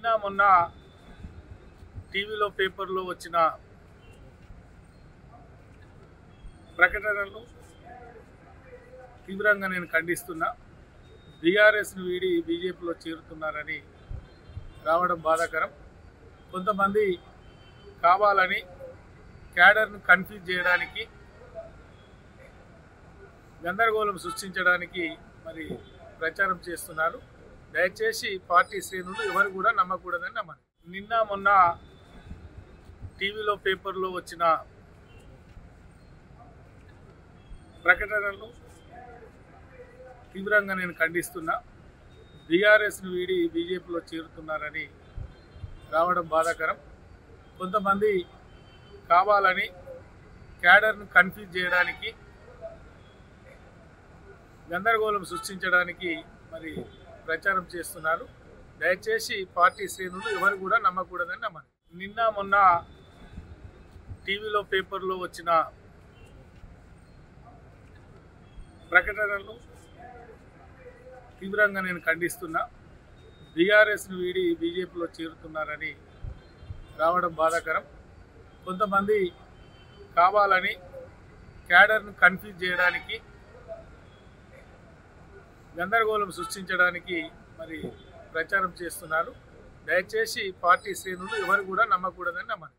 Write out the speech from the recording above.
మొన్న టీవీలో పేపర్లో వచ్చిన ప్రకటనలు తీవ్రంగా నేను ఖండిస్తున్నా. బీఆర్ఎస్ను వీడి బీజేపీలో చేరుతున్నారని రావడం బాధాకరం. కొంతమంది కావాలని క్యాడర్ను కన్ఫ్యూజ్ చేయడానికి, గందరగోళం సృష్టించడానికి మరి ప్రచారం చేస్తున్నారు. దయచేసి పార్టీ శ్రేణులు ఎవరు కూడా నమ్మకూడదని నమ్మండి. మొన్న టీవీలో పేపర్లో వచ్చిన ప్రకటనలు తీవ్రంగా నేను ఖండిస్తున్నా. బీఆర్ఎస్ను వీడి బీజేపీలో చేరుతున్నారని రావడం బాధాకరం. కొంతమంది కావాలని క్యాడర్ను కన్ఫ్యూజ్ చేయడానికి, గందరగోళం సృష్టించడానికి మరి ప్రచారం చేస్తున్నారు. దయచేసి పార్టీ శ్రేణులు ఎవరు కూడా నమ్మకూడదని నమ్మండి. మొన్న టీవీలో పేపర్లో వచ్చిన ప్రకటనలు తీవ్రంగా నేను ఖండిస్తున్నా. బీఆర్ఎస్ను వీడి బీజేపీలో చేరుతున్నారని రావడం బాధాకరం. కొంతమంది కావాలని క్యాడర్ను కన్ఫ్యూజ్ చేయడానికి, గందరగోళం సృష్టించడానికి మరి ప్రచారం చేస్తున్నారు. దయచేసి పార్టీ శ్రేణులు ఎవరు కూడా నమ్మకూడదని నమ్మండి.